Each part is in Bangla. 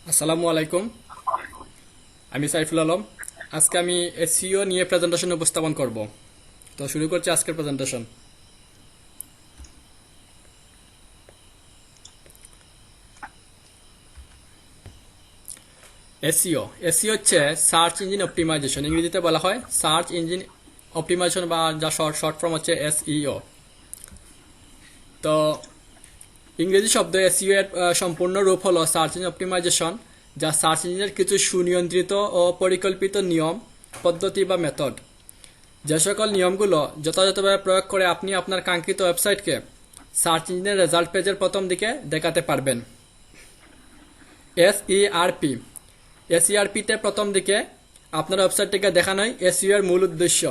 আসসালামু আলাইকুম। আমি সাইফুল আলম। আজকে আমি এসইও নিয়ে প্রেজেন্টেশন উপস্থাপন করব। তো শুরু করছি আজকের প্রেজেন্টেশন। এসইও এসইও হচ্ছে সার্চ ইঞ্জিন অপটিমাইজেশন, ইংরেজিতে বলা হয় সার্চ ইঞ্জিন অপটিমাইজেশন, বা যা শর্ট শর্ট ফর্ম হচ্ছে এসইও। তো ইংরেজি শব্দ এসইও এর সম্পূর্ণ রূপ হলো সার্চ ইঞ্জিন অপটিমাইজেশন, যা সার্চ ইঞ্জিনের কিছু সুনিয়ন্ত্রিত ও পরিকল্পিত নিয়ম, পদ্ধতি বা মেথড। যে সকল নিয়মগুলো যথাযথভাবে প্রয়োগ করে আপনি আপনার কাঙ্ক্ষিত ওয়েবসাইটকে সার্চ ইঞ্জিনের রেজাল্ট পেজের প্রথম দিকে দেখাতে পারবেন। এসইআরপি এসইআরপিতে প্রথম দিকে আপনার ওয়েবসাইটটিকে দেখানোই এসইও এর মূল উদ্দেশ্য।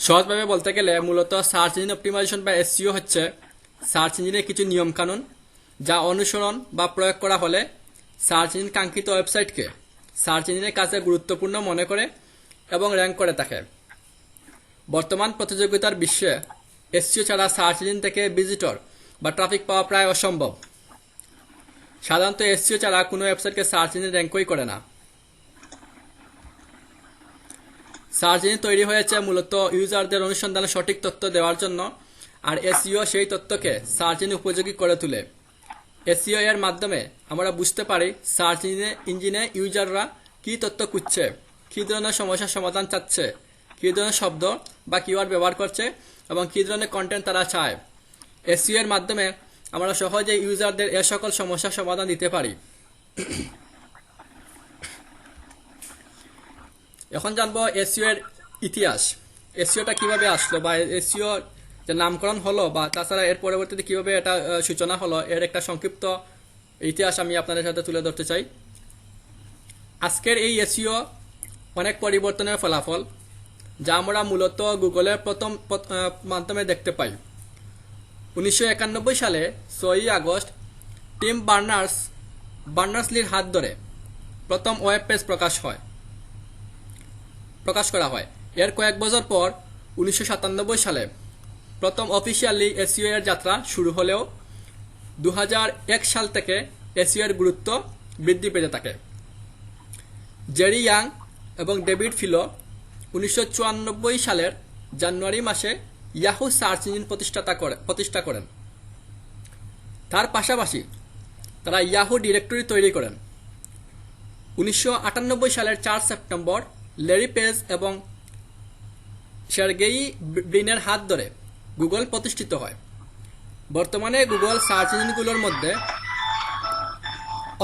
সহজভাবে বলতে গেলে মূলত সার্চ ইঞ্জিন অপটিমাইজেশন বা এসইও হচ্ছে সার্চ ইঞ্জিনের কিছু নিয়ম কানুন, যা অনুসরণ বা প্রয়োগ করা হলে সার্চ ইঞ্জিন কাঙ্ক্ষিত ওয়েবসাইটকে সার্চ ইঞ্জিনের কাছে গুরুত্বপূর্ণ মনে করে এবং র্যাঙ্ক করে থাকে। বর্তমান প্রতিযোগিতার বিশ্বে এসইও ছাড়া সার্চ ইঞ্জিন থেকে ভিজিটর বা ট্রাফিক পাওয়া প্রায় অসম্ভব। সাধারণত এসইও ছাড়া কোনো ওয়েবসাইটকে সার্চ ইঞ্জিন র্যাঙ্কই করে না। সার্চ ইঞ্জিন তৈরি হয়েছে মূলত ইউজারদের অনুসন্ধানে সঠিক তথ্য দেওয়ার জন্য, আর এসইও সেই তথ্যকে সার্চ ইঞ্জিন উপযোগী করে তোলে। এসইও এর মাধ্যমে আমরা বুঝতে পারি সার্চ ইঞ্জিনে ইউজাররা কী তথ্য খুঁজছে, কী ধরনের সমস্যার সমাধান চাচ্ছে, কী ধরনের শব্দ বা কিওয়ার্ড ব্যবহার করছে এবং কী ধরনের কন্টেন্ট তারা চায়। এসইও এর মাধ্যমে আমরা সহজে ইউজারদের এ সকল সমস্যার সমাধান দিতে পারি। এখন জানবো এসইও এর ইতিহাস। এসইওটা কিভাবে আসলো, বা এসইও যে নামকরণ হলো, বা তাছাড়া এর পরবর্তীতে কিভাবে এটা সূচনা হলো, এর একটা সংক্ষিপ্ত ইতিহাস আমি আপনাদের সাথে তুলে ধরতে চাই। আজকের এই এসইও অনেক পরিবর্তনের ফলাফল, যা আমরা মূলত গুগলের প্রথম মাধ্যমে দেখতে পাই। 1991 সালে 6 আগস্ট টিম বার্নার্স-লির হাত ধরে প্রথম ওয়েব পেজ প্রকাশ করা হয়। এর কয়েক বছর পর 1997 সালে প্রথম অফিসিয়ালি এসইও এর যাত্রা শুরু হলেও 2001 সাল থেকে এসইও এর গুরুত্ব বৃদ্ধি পেতে থাকে। জেরি ইয়াং এবং ডেভিড ফিলো 1994 সালের জানুয়ারি মাসে ইয়াহু সার্চ ইঞ্জিন প্রতিষ্ঠা করেন। তার পাশাপাশি তারা ইয়াহু ডিরেক্টরি তৈরি করেন। 1998 সালের 4 সেপ্টেম্বর ল্যারি পেজ এবং সের্গেই ব্রিনের হাত ধরে গুগল প্রতিষ্ঠিত হয়। বর্তমানে গুগল সার্চ ইঞ্জিনগুলোর মধ্যে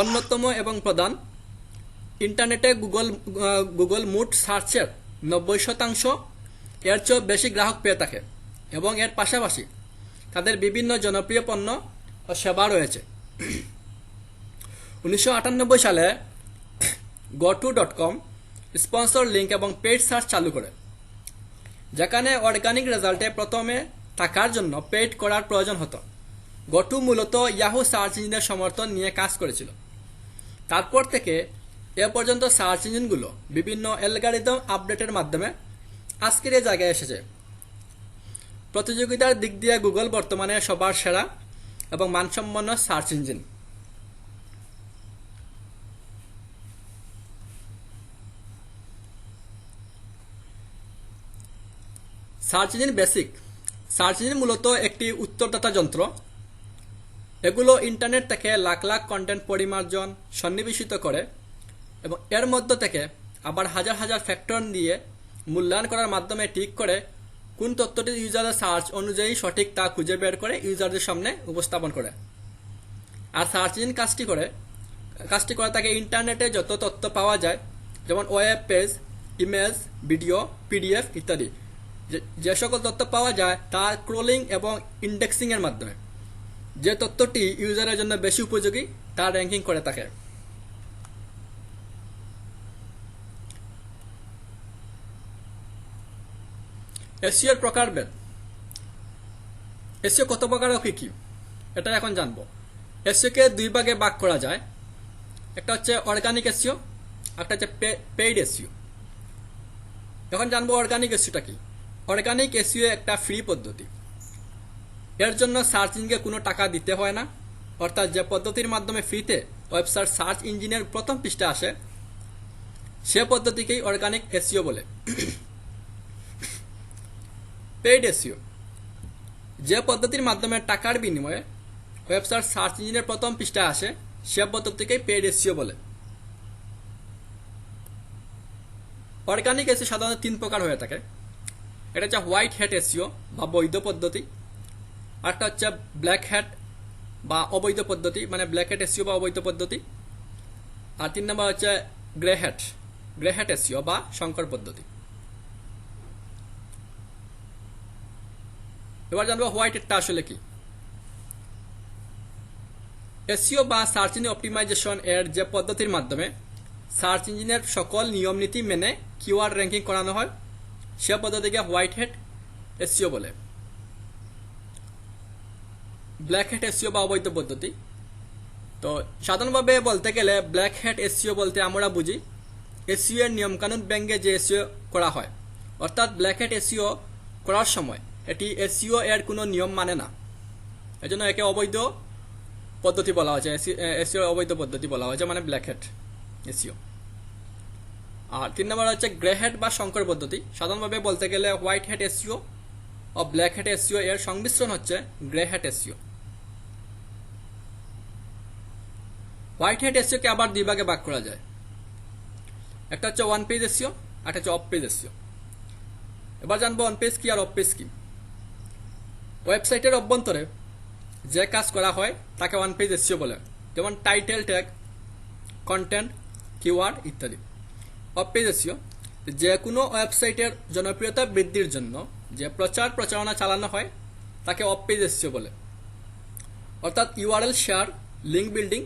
অন্যতম এবং প্রধান। ইন্টারনেটে গুগল মোট সার্চের 90% এর চেয়ে বেশি গ্রাহক পেয়ে থাকে, এবং এর পাশাপাশি তাদের বিভিন্ন জনপ্রিয় পণ্য ও সেবা রয়েছে। 1998 সালে goto.com স্পন্সর লিঙ্ক এবং পেইড সার্চ চালু করে, যেখানে অর্গানিক রেজাল্টে প্রথমে থাকার জন্য পেইড করার প্রয়োজন হতো। গোটু মূলত ইয়াহু সার্চ ইঞ্জিনের সমর্থন নিয়ে কাজ করেছিল। তারপর থেকে এ পর্যন্ত সার্চ ইঞ্জিনগুলো বিভিন্ন অ্যালগরিদম আপডেটের মাধ্যমে আজকের এই জায়গায় এসেছে। প্রতিযোগিতার দিক দিয়ে গুগল বর্তমানে সবার সেরা এবং মানসম্পন্ন search engine. Search engine basic. Search engine মূলত একটি উত্তরদাতা যন্ত্র। এগুলো ইন্টারনেট থেকে লাখ লাখ কন্টেন্ট পরিমার্জন, সন্নিবেশিত করে এবং এর মধ্য থেকে আবার হাজার হাজার ফ্যাক্টর দিয়ে মূল্যায়ন করার মাধ্যমে ঠিক করে কোন তথ্যটি ইউজারের সার্চ অনুযায়ী সঠিক তা খুঁজে বের করে ইউজারদের সামনে উপস্থাপন করে। আর সার্চ ইঞ্জিন কাজটি করে থাকে ইন্টারনেটে যত তথ্য পাওয়া যায়, যেমন web page, image, video, PDF ইত্যাদি, যে সকল তথ্য পাওয়া যায় তা ক্রলিং এবং ইন্ডেক্সিং এর মাধ্যমে যে তথ্যটি ইউজারের জন্য বেশি উপযোগী তা র্যাঙ্কিং করে থাকে। এসইও প্রকারভেদ। এসইও কত প্রকার ও কি এটা এখন জানবো। এসইওকে দুই ভাগে ভাগ করা যায়। একটা হচ্ছে অর্গানিক এসইও, একটা হচ্ছে পেইড এসইও। এখন জানবো অর্গানিক এসইওটা কি। অর্গানিক এসইও একটা ফ্রি পদ্ধতি। এর জন্য সার্চ ইঞ্জিনকে কোনো টাকা দিতে হয় না, অর্থাৎ যে পদ্ধতির মাধ্যমে ফ্রিতে ওয়েবসাইট সার্চ ইঞ্জিনের প্রথম পৃষ্ঠা আসে সে পদ্ধতিকেই অর্গানিক এসইও বলে। পেইড এসইও যে পদ্ধতির মাধ্যমে টাকার বিনিময়ে ওয়েবসাইট সার্চ ইঞ্জিনের প্রথম পৃষ্ঠা আসে সে পদ্ধতিকেই পেইড এসইও বলে। অর্গানিক এসইও সাধারণত 3 প্রকার হয়ে থাকে। এটা হচ্ছে হোয়াইট হ্যাট এসইও বা বৈধ পদ্ধতি, আরেকটা হচ্ছে ব্ল্যাক হ্যাট বা অবৈধ পদ্ধতি, মানে ব্ল্যাক হ্যাট এসইও বা অবৈধ পদ্ধতি, আর 3 নম্বর হচ্ছে গ্রে হ্যাট এসইও বা সংকর পদ্ধতি। এবার জানবো হোয়াইট হ্যাটটা আসলে কি। এসইও বা সার্চ ইঞ্জিন অপটিমাইজেশন এর যে পদ্ধতির মাধ্যমে সার্চ ইঞ্জিনের সকল নিয়ম নীতি মেনে কিওয়ার্ড র্যাঙ্কিং করানো হয় সে পদ্ধতিকে হোয়াইট হ্যাট এসইও বলে। ব্ল্যাক হ্যাট এসইও বা অবৈধ পদ্ধতি, তো সাধারণভাবে বলতে গেলে ব্ল্যাক হ্যাট এসইও বলতে আমরা বুঝি এসইও এর নিয়মকানুন ব্যঙ্গে যে এসইও করা হয়, অর্থাৎ ব্ল্যাক হ্যাট এসইও করার সময় এটি এসইও এর কোনো নিয়ম মানে না, এজন্য একে অবৈধ পদ্ধতি বলা হয়েছে, এসইও অবৈধ পদ্ধতি বলা হয়েছে, মানে ব্ল্যাক হ্যাট এসইও। আর 3 নম্বর হচ্ছে গ্রে হ্যাট বা সংকর পদ্ধতি। সাধারণভাবে বলতে গেলে হোয়াইট হ্যাট এসইও ও ব্ল্যাক হ্যাট এসইও এর সংমিশ্রণ হচ্ছে grey hat SEO. White hat SEO কে আবার 2 ভাগে ভাগ করা যায়, একটা হচ্ছে ওয়ান পেজ এসইও আর একটা হচ্ছে অফ পেজ এসইও। এবার জানবো অন পেজ কি আর অফ পেজ কি। ওয়েবসাইটের অভ্যন্তরে যে কাজ করা হয় তাকে ওয়ান পেজ এসইও বলে, যেমন টাইটেল ট্যাগ, কন্টেন্ট, কিওয়ার্ড ইত্যাদি। অফ পেজ এসইও যে কোনো ওয়েবসাইটের জনপ্রিয়তা বৃদ্ধির জন্য যে প্রচারণা চালানো হয় তাকে অফ পেজ এসইও বলে, অর্থাৎ ইউআরএল শেয়ার, লিঙ্ক বিল্ডিং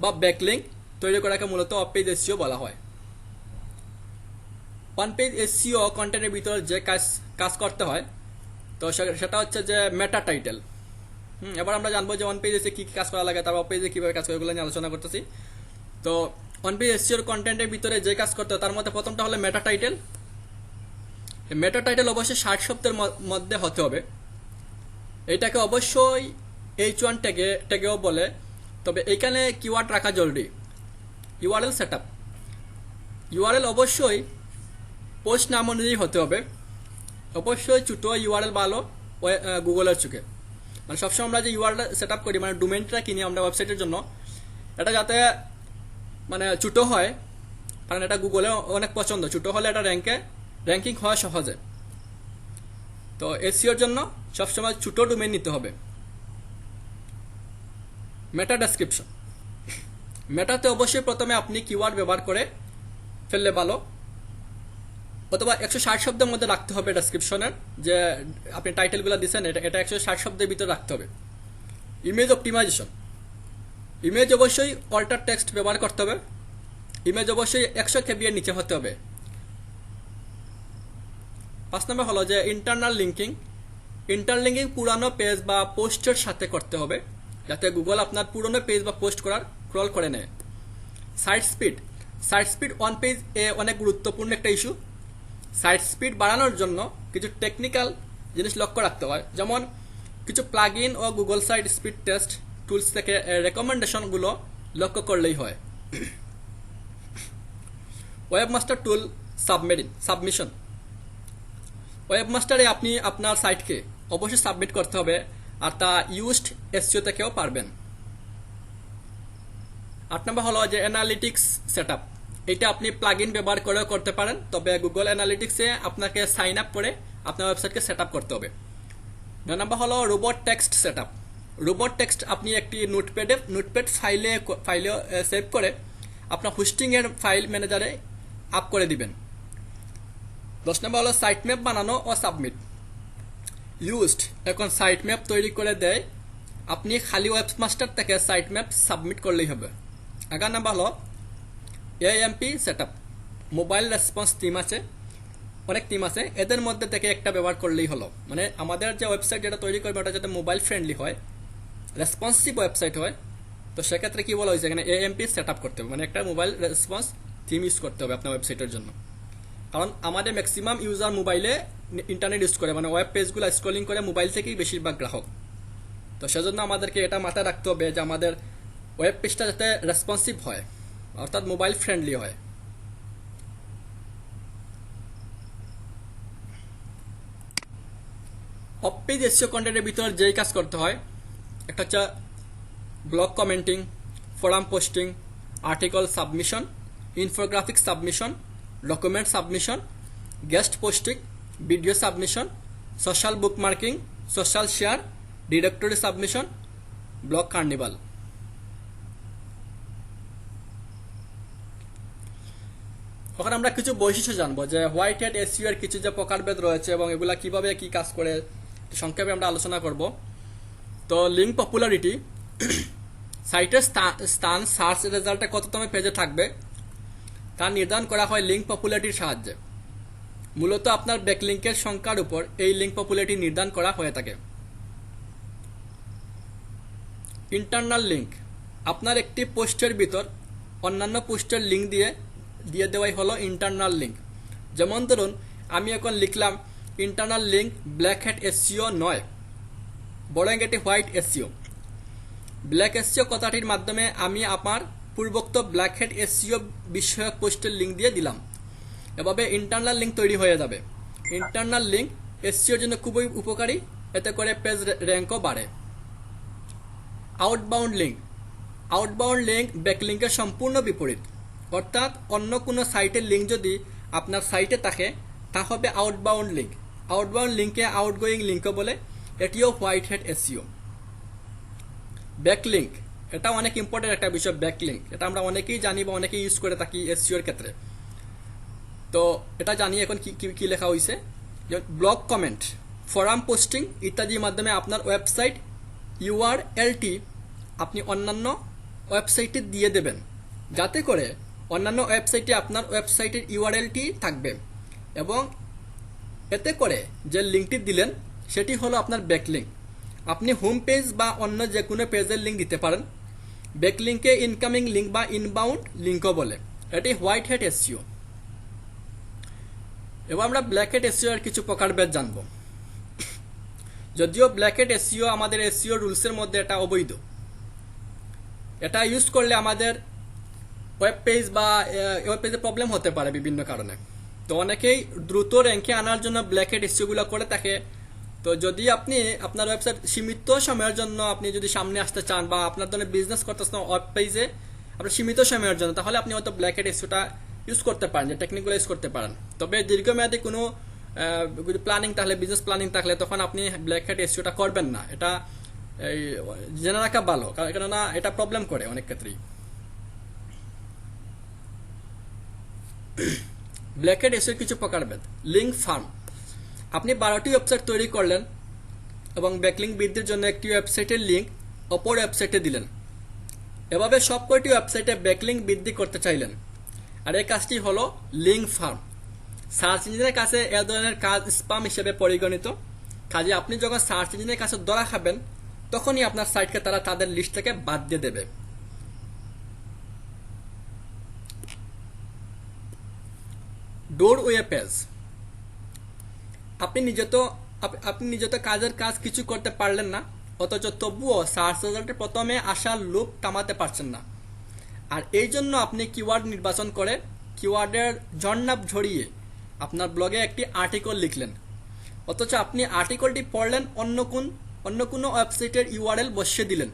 বা ব্যাকলিঙ্ক তৈরি করাকে মূলত অফ পেজ এসইও বলা হয়। ওয়ান পেজ এসইও কন্টেন্টের ভিতরে যে কাজ করতে হয় তো সেটা হচ্ছে যে মেটা টাইটেল। এবার আমরা জানবো যে ওয়ান পেজ এসে কি কাজ করা লাগে, তারপর অফ পেজে কিভাবে কাজ করে, এগুলো নিয়ে আলোচনা করতেছি। তো ওয়ান পেজ এসইওর কন্টেন্টের ভিতরে যে কাজ করতে হয় তার মধ্যে প্রথমটা হলো মেটা টাইটেল। মেটা টাইটেল অবশ্যই 60 শব্দের মধ্যে হতে হবে। এটাকে অবশ্যই H1 ট্যাগেও বলে, তবে এখানে কিওয়ার্ড রাখা জরুরি। ইউআরএল সেটআপ, ইউআরএল অবশ্যই পোস্ট নাম অনুযায়ী হতে হবে। অবশ্যই ছোট ইউআরএল ভালো গুগলের চোখে, মানে সবসময় আমরা যে ইউআরএল সেটআপ করি, মানে ডোমেইনটা কিনি আমরা ওয়েবসাইটের জন্য, এটা যাতে মানে ছোট হয়, কারণ এটা গুগলে অনেক পছন্দ, ছোট হলে এটা র্যাঙ্কিং হয় সহজে। তো এসইওর জন্য সবসময় ছোট ডোমেইন নিতে হবে। মেটা ডেসক্রিপশন, মেটাতে অবশ্যই প্রথমে আপনি কিওয়ার্ড ব্যবহার করে ফেললে ভালো, অথবা 160 শব্দের মধ্যে রাখতে হবে ডেসক্রিপশনের, যে আপনি টাইটেলগুলো দিচ্ছেন এটা 160 শব্দের ভিতরে রাখতে হবে। ইমেজ অপটিমাইজেশন, ইমেজ অবশ্যই অল্টার টেক্সট ব্যবহার করতে হবে। ইমেজ অবশ্যই 100 KB এর নিচে হতে হবে। 5 নম্বর হলো যে ইন্টারলিঙ্কিং পুরানো পেজ বা পোস্টের সাথে করতে হবে, যাতে গুগল আপনার পুরনো পেজ বা পোস্ট করার ক্রল করে নেয়। সাইট স্পিড ওয়ান পেজ এ অনেক গুরুত্বপূর্ণ একটা ইস্যু। সাইট স্পিড বাড়ানোর জন্য কিছু টেকনিক্যাল জিনিস লক্ষ্য রাখতে হয়, যেমন কিছু প্লাগ ইন ও Google site speed test tools থেকে রেকমেন্ডেশনগুলো লক্ষ্য করলেই হয়। ওয়েবমাস্টার টুল সাবমিশন, ওয়েবমাস্টারে আপনি আপনার সাইটকে অবশ্যই সাবমিট করতে হবে, আর তা ইউজড এসইও থেকেও পারবেন। 8 নম্বর হলো যে অ্যানালিটিক্স সেটআপ, এটা আপনি প্লাগইন ব্যবহার করেও করতে পারেন, তবে গুগল অ্যানালিটিক্সে আপনাকে সাইন আপ করে আপনার ওয়েবসাইটকে সেট আপ করতে হবে। 9 নম্বর হলো robot text setup. Robot text আপনি একটি নোটপ্যাড ফাইলে সেভ করে আপনার হোস্টিং এর ফাইল ম্যানেজারে আপ করে দিবেন। 10 নম্বর হলো সাইট ম্যাপ বানানো ও সাবমিট। ইউজড এখন সাইট ম্যাপ তৈরি করে দেয়, আপনি খালি ওয়েবমাস্টার থেকে সাইট ম্যাপ সাবমিট করলেই হবে। 11 নম্বর হলো AMP setup. Mobile response team আছে, অনেক টিম আছে, এদের মধ্যে থেকে একটা ব্যবহার করলেই হলো, মানে আমাদের যে ওয়েবসাইট যেটা তৈরি করবে ওটা যাতে মোবাইল ফ্রেন্ডলি হয়, রেসপন্সিভ ওয়েবসাইট হয়। তো সেক্ষেত্রে কি বলা হয়েছে এখানে AMP সেটআপ করতে হবে, মানে একটা মোবাইল রেসপন্স থিম ইউজ করতে হবে আপনার ওয়েবসাইটের জন্য। কারণ আমাদের ম্যাক্সিমাম ইউজার মোবাইলে ইন্টারনেট ইউজ করে, মানে ওয়েব পেজগুলো স্ক্রলিং করে মোবাইল থেকেই বেশিরভাগ গ্রাহক। তো সেজন্য আমাদেরকে এটা মাথায় রাখতে হবে যে আমাদের ওয়েব পেজটা যাতে রেসপন্সিভ হয়, অর্থাৎ মোবাইল ফ্রেন্ডলি হয়। অফ পেজ এসইও কন্টেন্টের ভিতর যেই কাজ করতে হয়, একটা হচ্ছে blog commenting, forum posting, article submission, infographic submission, document submission, guest posting, video submission, social bookmarking, social share, directory submission, blog carnival. ওখানে আমরা কিছু বৈশিষ্ট্য জানবো যে হোয়াইট হ্যাট এসইও এর কিছু যে প্রকারভেদ রয়েছে এবং এগুলা কিভাবে কি কাজ করে সংক্ষেপে আমরা আলোচনা করব। তো লিঙ্ক পপুলারিটি, সাইটের স্থান সার্চ রেজাল্টে কততম পেজে থাকবে তা নির্ধারণ করা হয় লিঙ্ক পপুলারিটির সাহায্যে। মূলত আপনার ব্যাকলিঙ্কের সংখ্যার উপর এই লিঙ্ক পপুলারিটি নির্ধারণ করা হয়ে থাকে। ইন্টারনাল লিঙ্ক, আপনার একটি পোস্টের ভিতর অন্যান্য পোস্টের লিঙ্ক দিয়ে দেওয়াই হলো ইন্টারনাল লিঙ্ক। যেমন ধরুন আমি এখন লিখলাম internal link black hat SEO নয়, বরং এটি হোয়াইট এসইও। ব্ল্যাক এসইও কথাটির মাধ্যমে আমি আমার পূর্বোক্ত ব্ল্যাক হ্যাট এসইও বিষয়ক পোস্টের লিঙ্ক দিয়ে দিলাম। এভাবে ইন্টারনাল লিঙ্ক তৈরি হয়ে যাবে। ইন্টারনাল লিঙ্ক এসইওর জন্য খুবই উপকারী, এতে করে পেজ র্যাঙ্কও বাড়ে। আউটবাউন্ড লিঙ্ক, আউটবাউন্ড লিঙ্ক ব্যাকলিঙ্কের সম্পূর্ণ বিপরীত, অর্থাৎ অন্য কোনো সাইটের লিঙ্ক যদি আপনার সাইটে থাকে তা হবে আউটবাউন্ড লিঙ্ক। আউটবাউন্ড লিঙ্কে আউটগোয়িং লিঙ্কও বলে, এটিও হোয়াইট হ্যাট এসইও। ব্যাকলিঙ্ক, এটা অনেক ইম্পর্টেন্ট একটা বিষয়। ব্যাকলিঙ্ক এটা আমরা অনেকেই জানি বা অনেকেই ইউজ করে থাকি এসইওর ক্ষেত্রে। তো এটা জানি এখন কি লেখা হয়েছে, ব্লগ কমেন্ট, ফোরাম পোস্টিং ইত্যাদির মাধ্যমে আপনার ওয়েবসাইট ইউআরএলটি আপনি অন্যান্য ওয়েবসাইটে দিয়ে দেবেন, যাতে করে অন্যান্য ওয়েবসাইটে আপনার ওয়েবসাইটের ইউআরএলটি থাকবে এবং এতে করে যে লিঙ্কটি দিলেন সেটি হলো আপনার ব্যাকলিঙ্ক। আপনি হোম পেজ বা অন্য যে কোনো পেজের লিঙ্ক দিতে পারেন। ব্যাকলিঙ্কে ইনকামিং লিঙ্ক বা ইনবাউন্ড লিঙ্কও বলে, এটি হোয়াইট হ্যাট এসইও। এবার আমরা ব্ল্যাক হ্যাট এসইও এর কিছু প্রকারভেদ জানব। যদিও ব্ল্যাক হ্যাট এসইও আমাদের এসইও রুলসের মধ্যে এটা অবৈধ, এটা ইউজ করলে আমাদের ওয়েব পেজ বা ওয়েব পেজে প্রবলেম হতে পারে বিভিন্ন কারণে। তো অনেকেই দ্রুত র্যাঙ্কে আনার জন্য ব্ল্যাক হ্যাট এসইওগুলো করে থাকে। তো যদি আপনি আপনার ওয়েবসাইট সীমিত সময়ের জন্য আপনি যদি সামনে আসতে চান বা আপনার ধরনের বিজনেস করতেছেন ওয়েব পেজে আপনার সীমিত সময়ের জন্য, তাহলে আপনি হয়তো ব্ল্যাক হ্যাট এসইওটা ইউজ করতে পারেন, যে টেকনিকগুলো ইউজ করতে পারেন। তবে দীর্ঘমেয়াদী কোনো প্ল্যানিং থাকলে, বিজনেস প্ল্যানিং থাকলে তখন আপনি ব্ল্যাক হ্যাট এসইওটা করবেন না। এটা জেনে রাখা ভালো, কেননা এটা প্রবলেম করে অনেক ক্ষেত্রেই। ব্ল্যাক হ্যাট এসইওর কিছু প্রকারভেদ। লিঙ্ক ফার্ম, আপনি 12টি ওয়েবসাইট তৈরি করলেন এবং ব্যাকলিঙ্ক বৃদ্ধির জন্য একটি ওয়েবসাইটের লিঙ্ক অপর ওয়েবসাইটে দিলেন। এভাবে সব কয়টি ওয়েবসাইটে ব্যাকলিঙ্ক বৃদ্ধি করতে চাইলেন, আর এই কাজটি হলো লিঙ্ক ফার্ম। সার্চ ইঞ্জিনের কাছে এ ধরনের কাজ স্প্যাম হিসেবে পরিগণিত। কাজে আপনি যখন সার্চ ইঞ্জিনের কাছে ধরা খাবেন তখনই আপনার সাইটকে তারা তাদের লিস্ট থেকে বাদ দিয়ে দেবে। ডোরওয়ে পেজ, আপনি নিজে তো কাজের কাজ কিছু করতে পারলেন না, অথচ তবুও সার্চ রেজাল্টে প্রথমে আসার লোভ থামাতে পারছেন না। আর এই জন্য আপনি কিওয়ার্ড নির্বাচন করে কিওয়ার্ডের ঝর্ণা ঝরিয়ে আপনার ব্লগে একটি আর্টিকেল লিখলেন, অথচ আপনি আর্টিকেলটি পড়লেন অন্য কোনো ওয়েবসাইটের ইউআরএল বসিয়ে দিলেন,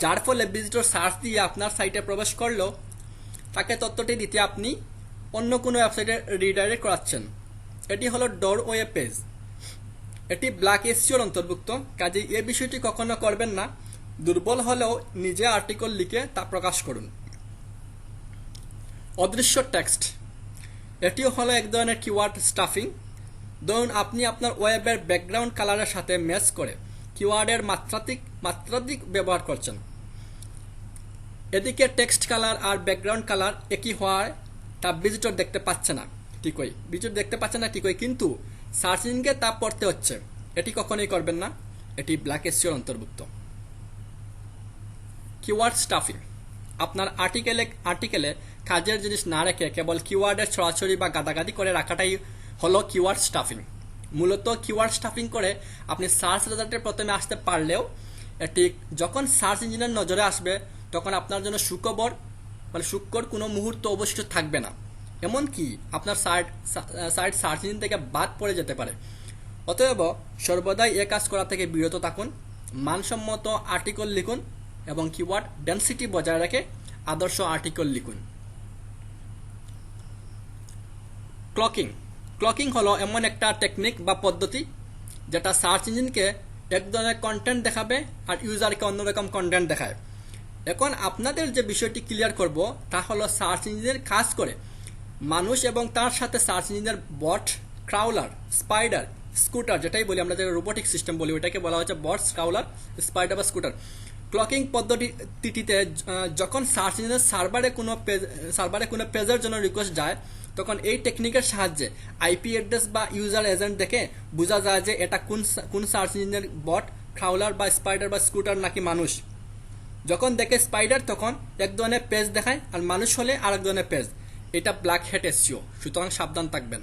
যার ফলে ভিজিটর সার্চ দিয়ে আপনার সাইটে প্রবেশ করলেও তাকে তথ্যটি দিতে আপনি অন্য কোনো ওয়েবসাইটে রিডাইরেক্ট করাচ্ছেন। এটি হলো ডোরওয়ে পেজ। এটি ব্ল্যাক এসইওর অন্তর্ভুক্ত, কাজেই এই বিষয়টি কখনো করবেন না। দুর্বল হলেও নিজে আর্টিকেল লিখে তা প্রকাশ করুন। অদৃশ্য টেক্সট, এটিও হলো এক ধরনের কিওয়ার্ড স্টাফিং। ধরুন আপনি আপনার ওয়েবের ব্যাকগ্রাউন্ড কালারের সাথে ম্যাচ করে কিওয়ার্ডের মাত্রাধিক ব্যবহার করছেন। এদিকে টেক্সট কালার আর ব্যাকগ্রাউন্ড কালার একই হওয়ায় তা ভিজিটর দেখতে পাচ্ছে না ঠিকই, কিন্তু সার্চ ইঞ্জিনকে তা পড়তে হচ্ছে। এটি কখনোই করবেন না, এটি ব্ল্যাক এসইওর অন্তর্ভুক্ত। কিওয়ার্ড স্টাফিং, আপনার আর্টিকেলে কাজের জিনিস না রেখে কেবল কিওয়ার্ডের ছড়াছড়ি বা গাদাগাদি করে রাখাটাই হলো কিওয়ার্ড স্টাফিং। মূলত কিওয়ার্ড স্টাফিং করে আপনি সার্চ রেজাল্টের প্রথমে আসতে পারলেও এটি যখন সার্চ ইঞ্জিনের নজরে আসবে তখন আপনার জন্য সুখবর মানে সুখকর কোনো মুহূর্ত অবশিষ্ট থাকবে না, এমনকি আপনার সাইট সার্চ ইঞ্জিন থেকে বাদ পড়ে যেতে পারে। অতএব সর্বদাই এ কাজ করা থেকে বিরত থাকুন, মানসম্মত আর্টিকেল লিখুন এবং কিওয়ার্ড ডেনসিটি বজায় রেখে আদর্শ আর্টিকেল লিখুন। ক্লকিং হলো এমন একটা টেকনিক বা পদ্ধতি যেটা সার্চ ইঞ্জিনকে এক ধরনের কন্টেন্ট দেখাবে আর ইউজারকে অন্যরকম কন্টেন্ট দেখায়। এখন আপনাদের যে বিষয়টি ক্লিয়ার করব তা হলো সার্চ ইঞ্জিনের কাজ করে মানুষ এবং তার সাথে সার্চ ইঞ্জিনের বট, ক্রাউলার, স্পাইডার, স্কুটার, যেটাই বলি আমরা যে রোবোটিক সিস্টেম বলি ওইটাকে বলা হচ্ছে বটস, ক্রাউলার, স্পাইডার বা স্কুটার। ক্লকিং পদ্ধতিতে যখন সার্চ ইঞ্জিনের সার্ভারে কোনো পেজের জন্য রিকোয়েস্ট যায় তখন এই টেকনিকের সাহায্যে আইপি অ্যাড্রেস বা ইউজার এজেন্ট দেখে বোঝা যায় যে এটা কোন সার্চ ইঞ্জিনের বট, ক্রাউলার বা স্পাইডার বা স্কুটার নাকি মানুষ। যখন দেখে স্পাইডার তখন এক ধরনের পেজ দেখায় আর মানুষ হলে আরেক ধরনের পেজ। এটা ব্ল্যাক হ্যাট এসইও, সুতরাং সাবধান থাকবেন।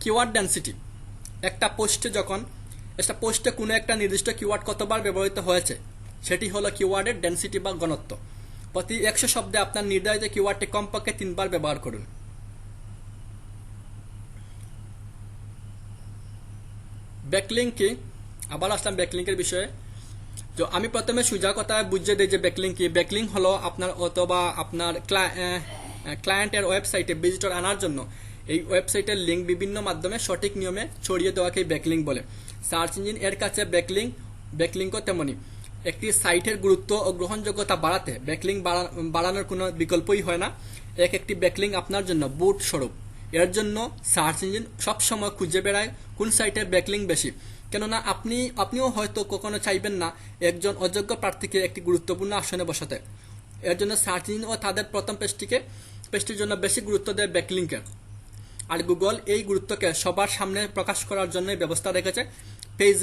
কিওয়ার্ড ডেনসিটি, একটা পোস্টে কোনো একটা নির্দিষ্ট কিওয়ার্ড কতবার ব্যবহৃত হয়েছে সেটি হলো কিওয়ার্ডের ডেনসিটি বা ঘনত্ব। প্রতি 100 শব্দে আপনার নির্ধারিত কিওয়ার্ডটি কমপক্ষে 3 বার ব্যবহার করুন। ব্যাকলিঙ্ক কি? আবার আসলাম ব্যাকলিঙ্কের বিষয়ে। তো আমি প্রথমে সোজা কথা বুঝিয়ে দিই যে ব্যাকলিঙ্ক কি। ব্যাকলিঙ্ক হলো আপনার অথবা আপনার ক্লায়েন্টের ওয়েবসাইটে ভিজিটর আনার জন্য এই ওয়েবসাইটের লিঙ্ক বিভিন্ন মাধ্যমে সঠিক নিয়মে ছড়িয়ে দেওয়াকেই ব্যাকলিঙ্ক বলে। সার্চ ইঞ্জিন এর কাছে ব্যাকলিঙ্কও তেমনই। একটি সাইটের গুরুত্ব ও গ্রহণযোগ্যতা বাড়াতে ব্যাকলিঙ্ক বাড়ানোর কোনো বিকল্পই হয় না। একটি ব্যাকলিঙ্ক আপনার জন্য বুট স্বরূপ। এর জন্য সার্চ ইঞ্জিন সবসময় খুঁজে বেড়ায় কোন সাইটের ব্যাকলিঙ্ক বেশি, কেননা আপনিও হয়তো কখনো চাইবেন না একজন অযোগ্য প্রার্থীকে একটি গুরুত্বপূর্ণ আসনে বসাতে। এর জন্য সার্চ ইঞ্জিন ও তাদের প্রথম পেজটির জন্য বেশি গুরুত্ব দেয় ব্যাকলিঙ্কের। আর গুগল এই গুরুত্বকে সবার সামনে প্রকাশ করার জন্য ব্যবস্থা রেখেছে পেজ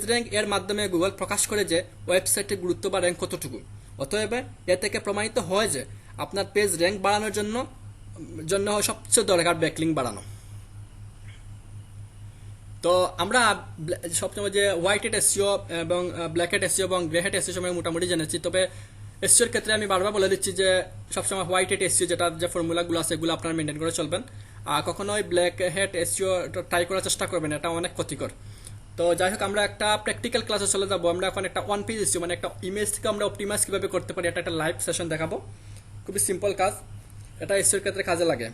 র্যাঙ্ক এর মাধ্যমে গুগল প্রকাশ করে যে ওয়েবসাইটের গুরুত্ব বা র্যাঙ্ক কতটুকু। অতএব এ থেকে প্রমাণিত হয় যে আপনার পেজ র্যাঙ্ক বাড়ানোর জন্য সবচেয়ে দরকার ব্যাকলিঙ্ক বাড়ানো। তো আমরা সবসময় যে হোয়াইট হেড এসইও এবং ব্ল্যাক হেড এসইও এবং গ্রে হেড এসইও সময় মোটামুটি জেনেছি, তবে এসইওর ক্ষেত্রে আমি বারবার বলে দিচ্ছি যে সবসময় হোয়াইট হেড এসইও যেটা যে ফর্মুলাগুলো আছে এগুলো আপনারা মেনটেন করে চলবেন, আর কখনোই ব্ল্যাক হেড এসইও ট্রাই করার চেষ্টা করবেন, এটা অনেক ক্ষতিকর। তো যাই হোক, আমরা একটা প্র্যাকটিক্যাল ক্লাসে চলে যাবো। আমরা এখন একটা ওয়ান পেজ এসইও মানে একটা ইমেজ থেকে আমরা অপটিমাইজ কিভাবে করতে পারি এটা একটা লাইভ সেশন দেখাবো। খুবই সিম্পল কাজ, এটা এসইওর ক্ষেত্রে কাজে লাগে।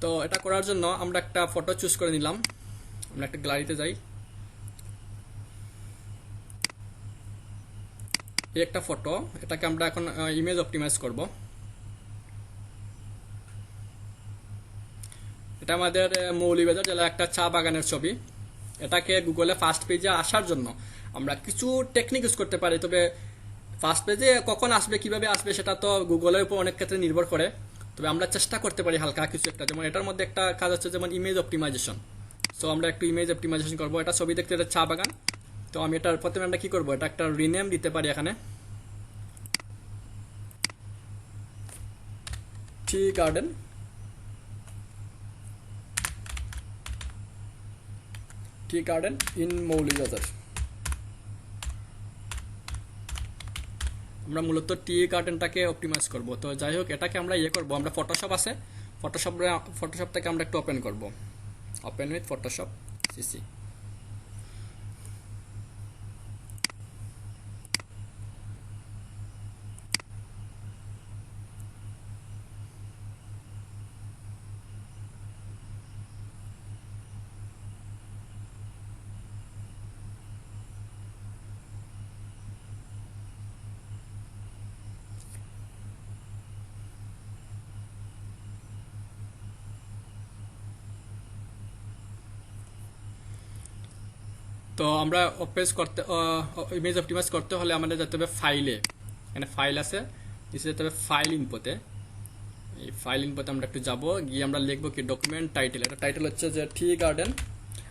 তো এটা করার জন্য আমরা একটা ফটো চুজ করে নিলাম। আমরা একটা গ্যালারিতে যাই, এই একটা ফটো, এটাকে আমরা এখন ইমেজ অপটিমাইজ করব। এটা আমাদের মৌলভীবাজার জেলার একটা চা বাগানের ছবি। এটাকে গুগলে ফার্স্ট পেজে আসার জন্য আমরা কিছু টেকনিক ইউজ করতে পারি, তবে ফার্স্ট পেজে কখন আসবে কিভাবে আসবে সেটা তো গুগলের উপর অনেক ক্ষেত্রে নির্ভর করে। তবে আমরা চেষ্টা করতে পারি হালকা কিছু একটা, যেমন এটার মধ্যে একটা কাজ হচ্ছে যেমন ইমেজ অপটিমাইজেশন। সো আমরা একটু ইমেজ অপটিমাইজেশন করবো। এটা ছবি দেখতে এটা চা বাগান। তো আমি এটার প্রথমে আমরা কি করবো, এটা একটা রিনেম দিতে পারি এখানে, tea garden. T garden in Moulvibazar. আমরা মূলত টি গার্ডেনটাকে অপটিমাইজ করব। তো যাই হোক, এটাকে আমরা করব, আমরা ফটোশপ আছে, ফটোশপ থেকে আমরা একটু ওপেন করব, ওপেন উইথ ফটোশপ সিসি। তো আমরা ইমেজ অপটিমাইজ করতে হলে আমাদের যেতে হবে ফাইলে, এখানে ফাইল আছে, নিচে যেতে হবে ফাইল ইনপোতে। এই ফাইল ইনপোতে আমরা একটু যাব, গিয়ে আমরা লিখবো কি ডকুমেন্ট টাইটেল। এটা টাইটেল হচ্ছে যে টি গার্ডেন।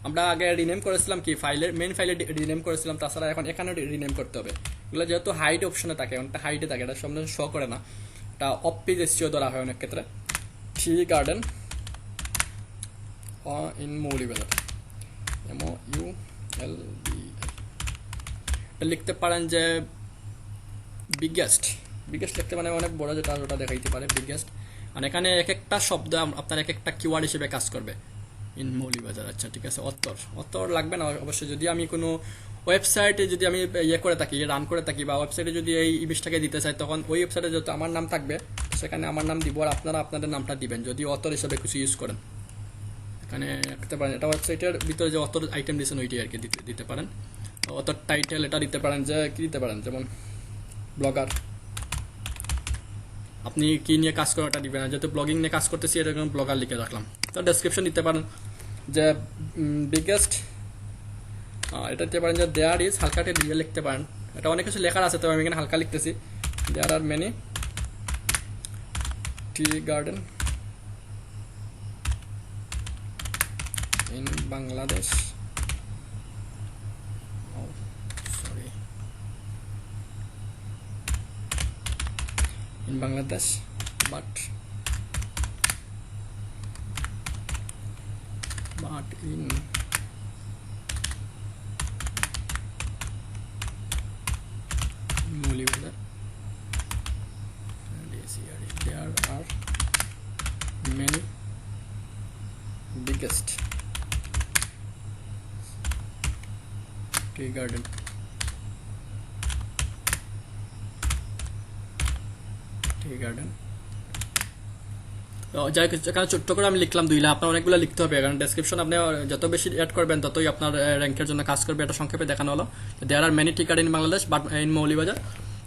আমরা আগে রিনেম করেছিলাম কি মেন ফাইলে রিনেম করেছিলাম, তাছাড়া এখন এখানে রিনেম করতে হবে। এগুলো যেহেতু হাইড অপশনে থাকে, অনেকটা হাইটে থাকে, এটা সামনে শো করে না, এটা অফ পেজ এসইও ধরা হয় অনেক ক্ষেত্রে। টি গার্ডেন ইন মৌলভীবাজার, MOULBI এটা লিখতে পারেন যে বিগেস্ট লিখতে মানে অনেক বড় যেটা ওটা দেখাইতে পারে বিগেস্ট। আর এখানে এক একটা শব্দ আপনার এক একটা কিওয়ার্ড হিসেবে কাজ করবে ইন মৌলভীবাজার। আচ্ছা ঠিক আছে, অত্তর লাগবে না অবশ্যই। যদি আমি কোনো ওয়েবসাইটে যদি আমি ইয়ে করে থাকি, রান করে থাকি, বা ওয়েবসাইটে যদি এই ইমেজটাকে দিতে চাই, তখন ওই ওয়েবসাইটে যত আমার নাম থাকবে সেখানে আমার নাম দিব, আর আপনারা আপনাদের নামটা দিবেন যদি অত্তর হিসেবে কিছু ইউজ করেন। এখানে রাখতে পারেন, এটা ওয়েবসাইটের ভিতরে যে অত্তর আইটেম দিয়েছেন ওইটাই আর কি দিতে পারেন। অত্তর টাইটেল এটা দিতে পারেন, যে কি দিতে পারেন, যেমন ব্লগার। আপনি কি নিয়ে কাজ করেন ওটা দিবেন, যেহেতু ব্লগিং নিয়ে কাজ করতেছি এটা ব্লগার লিখে রাখলাম। তো ডেসক্রিপশন দিতে পারেন যে বিগেস্ট, এটা দিতে পারেন যে দেয়ার ইজ, হালকাটে দিয়ে লিখতে পারেন। এটা অনেক কিছু লেখার আছে, তবে আমি এখানে হালকা লিখতেছি। There are many tea garden in Bangladesh, in Bangladesh, but in Maulivajar there are many biggest tea garden garden. যাই এখানে ছোট্ট করে আমি লিখলাম 2 লাইন, আপনার অনেকগুলো লিখতে হবে, কারণ ডেসক্রিপশন আপনি যত বেশি অ্যাড করবেন ততই আপনার র্যাঙ্কের জন্য কাজ করবে। এটা সংক্ষেপে দেখানো হলো, there are many tea garden in Bangladesh but in Moulvibazar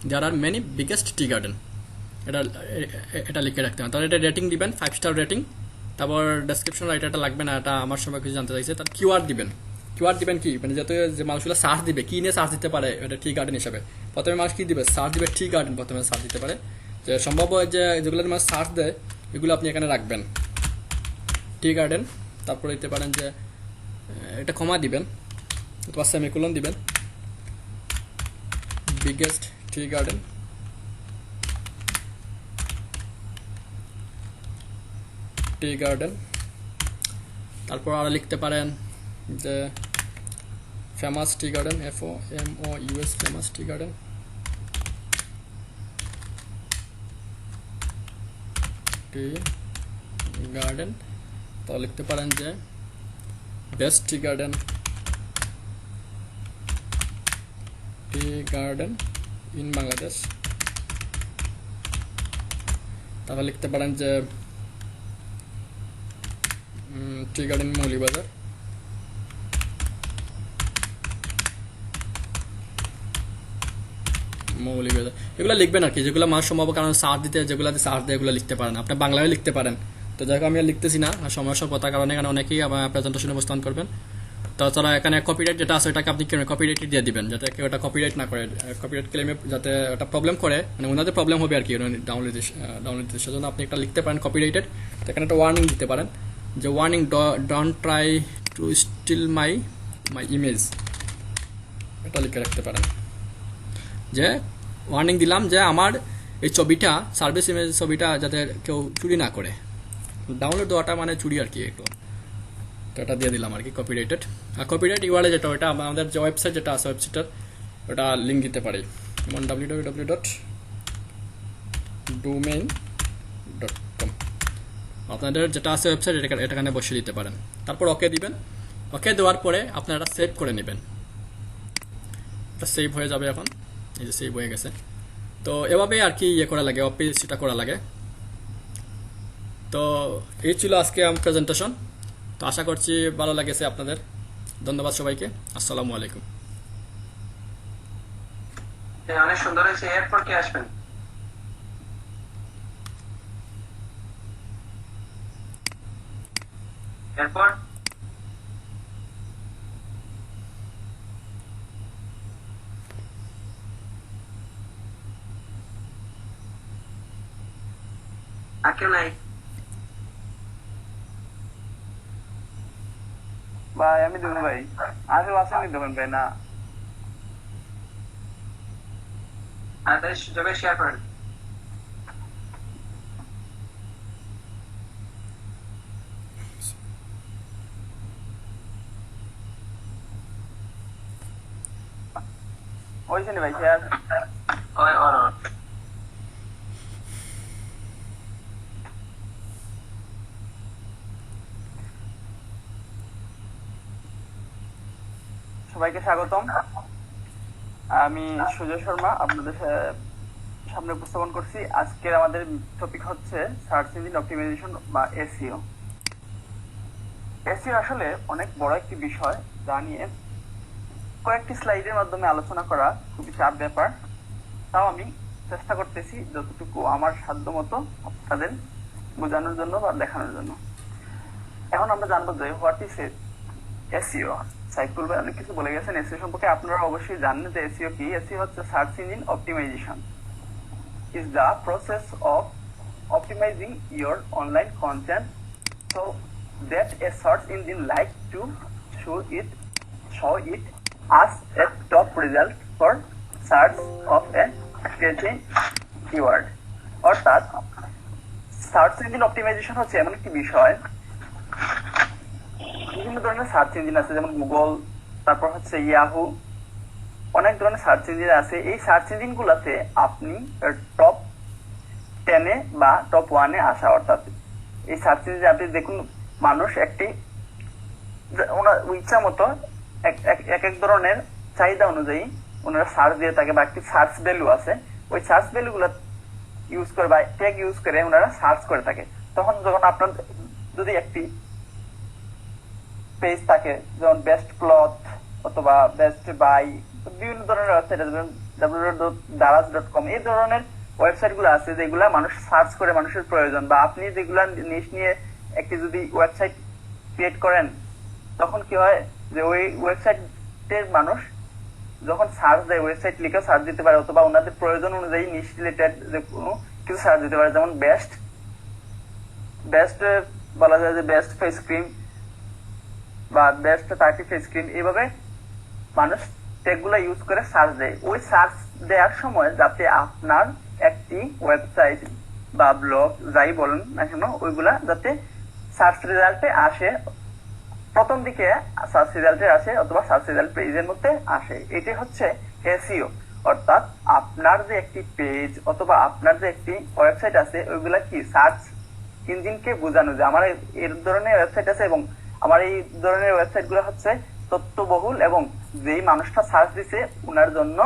there are many biggest tea garden. এটা লিখে রাখতে হবে। তাহলে এটা রেটিং দিবেন 5 স্টার রেটিং। তারপর ডেসক্রিপশন রাইটারটা লাগবে না, এটা আমার সময় কিছু জানতে চাইছে। তার কিওয়ার্ড দিবেন কি, মানে যাতে যে মানুষগুলো সার্চ দিবে, কি নিয়ে সার্চ দিতে পারে এটা টি গার্ডেন হিসাবে। প্রথমে মানুষ কি দিবে, সার্চ দিবে টি গার্ডেন, প্রথমে সার্চ দিতে পারে। যে সম্ভব হয় যে যেগুলো মানুষ সার্চ দেয় এগুলো আপনি এখানে রাখবেন টি গার্ডেন। তারপরে দিতে পারেন যে এটা কমা দিবেন অথবা সেমিকোলন দিবেন, বিগেস্ট টি গার্ডেন, তারপর আরো লিখতে পারেন যে famous tea garden, FOMOUS famous tea garden, tea garden. তো লিখতে পারেন যে best T garden in Bangladesh. তারপর লিখতে পারেন যে টি গার্ডেন মৌলভীবাজার। এগুলো লিখবেন আর কি, যেগুলো মানুষ সম্ভব, কারণ সার্চ দিতে যেগুলো সার্চ দেয় এগুলো লিখতে পারেন, আপনি বাংলায় লিখতে পারেন। তো যাই হোক আমি আর লিখতেছি না, সময় স্বল্পতার কারণে, এখানে অনেকেই প্রেজেন্টেশনে উপস্থাপন করবেন। তাছাড়া এখানে কপিরাইট যেটা আছে ওটাকে আপনি কপিরাইট দিয়ে দিবেন, যাতে কেউ এটা কপিরাইট না করে, কপিরাইট ক্লেমে যাতে ওটা প্রবলেম করে, মানে ওনাদের প্রবলেম হবে আর কি ডাউনলোড সেজন্য আপনি একটা লিখতে পারেন কপিরাইটেড। তো এখানে একটা ওয়ার্নিং দিতে পারেন যে warning don't try to steal my image, এটা লিখে রাখতে পারেন। যে ওয়ার্নিং দিলাম যে আমার এই ছবিটা, সার্ভিস ইমেজ ছবিটা যাতে কেউ চুরি না করে। ডাউনলোড দেওয়াটা মানে চুরি আর কি একটু, তো এটা দিয়ে দিলাম আর কি কপিরাইটেড। আর কপিরাইট ইউআরএল যেটা, ওটা আমাদের যে ওয়েবসাইট যেটা আছে ওয়েবসাইটের ওটা লিঙ্ক দিতে পারি, যেমন www.domain.com। আপনাদের যেটা আছে ওয়েবসাইট এখানে বসিয়ে দিতে পারেন। তারপর ওকে দিবেন। ওকে দেওয়ার পরে আপনারা সেভ করে নেবেন, এটা সেভ হয়ে যাবে। এখন এই যে সেভ হয়ে গেছে। তো এভাবেই আর কি ইয়ে করা লাগে, অপিসিটা করা লাগে। তো এই ছিল আজকে আমার প্রেজেন্টেশন। তো আশা করছি ভালো লেগেছে আপনাদের। ধন্যবাদ সবাইকে। আসসালামু আলাইকুম। অনেক সুন্দর হয়েছে। এরপর কে আসবেন? এরপর আর কেউ নাই ভাই? আমি দেবো ভাই, আগে আসেনি দেবেন ভাই না? তাদের সুযোগে শেয়ার করেন। হয়েছে নি ভাই শেয়ার? ওই অন অন। সবাইকে স্বাগতম। আমি সুজয় শর্মা আপনাদের সামনে উপস্থাপন করছি। আজকের আমাদের টপিক হচ্ছে সার্চ ইঞ্জিন অপটিমাইজেশন বা এসইও। এসইও আসলে অনেক বড় একটি বিষয়, যা নিয়ে কয়েকটি স্লাইডের মাধ্যমে আলোচনা করা খুবই চাপ ব্যাপার। তাও আমি চেষ্টা করতেছি যতটুকু আমার সাধ্য মতো আপনাদের বোঝানোর জন্য বা দেখানোর জন্য। এখন আমরা জানবো যে হোয়াট ইজ এসইও। সাইফুল ভাই অনেক কিছু বলে গেছেন এসইও সম্পর্কে, আপনারা অবশ্যই জানেন যে এসইও কি। এসইও হচ্ছে search engine optimization, is the process of optimizing your online content so that a search engine like to show it as a top result for search of a certain keyword। অর্থাৎ সার্চ ইঞ্জিন অপটিমাইজেশন হচ্ছে এমন একটি বিষয়, বিভিন্ন ধরনের সার্চ ইঞ্জিন আছে, যেমন গুগল, তারপর হচ্ছে ইয়াহু, অনেক ধরনের সার্চ ইঞ্জিন আছে। এই সার্চ ইঞ্জিন গুলাতে আপনি টপ 10-এ বা টপ 1-এ আসা, অর্থাৎ এই সার্চ ইঞ্জিন আপনি দেখুন মানুষ একটি ওনার ইচ্ছা মতো এক এক ধরনের চাহিদা অনুযায়ী ওনারা সার্চ দিয়ে থাকে, বা একটি সার্চ ভ্যালু আছে, ওই সার্চ ভ্যালু গুলা ইউজ করে বা ট্যাগ ইউজ করে ওনারা সার্চ করে থাকে। তখন যখন আপনার যদি একটি পেজ থাকে, যেমন বেস্ট ক্লথ অথবা বেস্ট বাই, বিভিন্ন ধরনের ওয়েবসাইট আছে, www.daraz.com, এই ধরনের ওয়েবসাইট গুলো আছে যেগুলা মানুষ সার্চ করে, মানুষের প্রয়োজন। বা আপনি যেগুলা নিশ নিয়ে একটি যদি ওয়েবসাইট ক্রিয়েট করেন, তখন কি হয় যে ওই ওয়েবসাইটের মানুষ যখন সার্চ দেয়, ওয়েবসাইট লিখে সার্চ দিতে পারে, অথবা ওনাদের প্রয়োজন অনুযায়ী নিশ রিলেটেড যে কোনো কিছু সার্চ দিতে পারে। যেমন বেস্ট বলা যায় যে বেস্ট ফেস ক্রিম বা বেস্ট 30 ফেস ক্রিম, এইভাবে মানুষ ট্যাগগুলো ইউজ করে সার্চ দেয়। ওই সার্চ দেওয়ার সময় যাতে আপনার একটি ওয়েবসাইট বা ব্লগ যাই বলেন না কেন, ওইগুলা যাতে সার্চ রেজাল্টে আসে, প্রথম দিকে সার্চ রেজাল্টে আসে অথবা সার্চ রেজাল্ট পেজের মধ্যে আসে। এটি হচ্ছে এসইও। অর্থাৎ আপনার যে একটি পেজ অথবা আপনার যে একটি ওয়েবসাইট আছে, ওইগুলা কি সার্চ ইঞ্জিনকে বোঝানো যে আমার এই ধরনের ওয়েবসাইট আছে এবং আমার এই ধরনের ওয়েবসাইট গুলো হচ্ছে তথ্যবহুল, এবং যেই মানুষটা সার্চ দিছে ওনার জন্য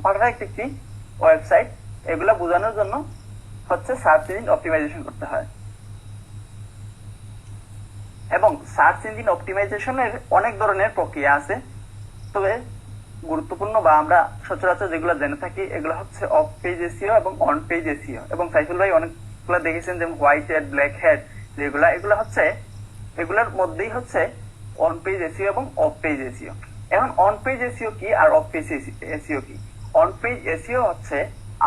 পারফেক্ট একটি ওয়েবসাইট, এগুলা বোঝানোর জন্য হচ্ছে সার্চ ইঞ্জিন অপটিমাইজেশন করতে হয়। এবং সার্চ ইঞ্জিন অপটিমাইজেশনের অনেক ধরনের প্রক্রিয়া আছে, তবে গুরুত্বপূর্ণ বা আমরা সচরাচর যেগুলো জেনে থাকি, এগুলো হচ্ছে অফ পেজ এসইও এবং অন পেজ এসইও। এবং সাইফুল ভাই অনেকগুলো দেখেছেন, যেমন হোয়াইট হ্যাট, ব্ল্যাক হ্যাট, যেগুলা এগুলো হচ্ছে এগুলোর মধ্যেই হচ্ছে অন পেজ এসইও এবং অফ পেজ এসইও। এখন অন পেজ এসইও কি আর অফ পেজ এসইও কি? অন পেজ এসইও হচ্ছে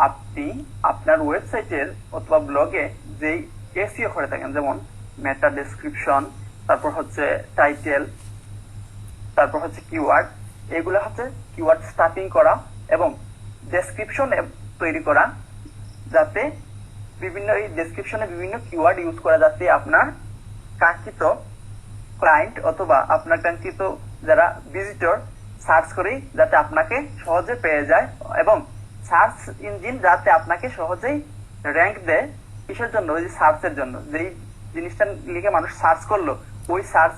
আপনি আপনার ওয়েবসাইটের অথবা ব্লগে যেই এসইও করে থাকেন, যেমন মেটা ডেসক্রিপশন, তারপর হচ্ছে টাইটেল, তারপর হচ্ছে কিওয়ার্ড, এগুলো হচ্ছে কিওয়ার্ড স্টার্টিং করা এবং ডেসক্রিপশন তৈরি করা, যাতে বিভিন্ন এই ডেসক্রিপশনে বিভিন্ন কিওয়ার্ড ইউজ করা, যাতে আপনার কাঙ্ক্ষিত ক্লায়েন্ট অথবা আপনার কাঙ্ক্ষিত যারা ভিজিটর সার্চ করি যাতে আপনাকে সহজে পেয়ে যায়, এবং সার্চ ইঞ্জিন যাতে আপনাকে সহজেই র্যাঙ্ক দেয়। কিসের জন্য? ওই যে সার্চের জন্য, যেই জিনিসটা লিখে মানুষ সার্চ করলো, ওই সার্চ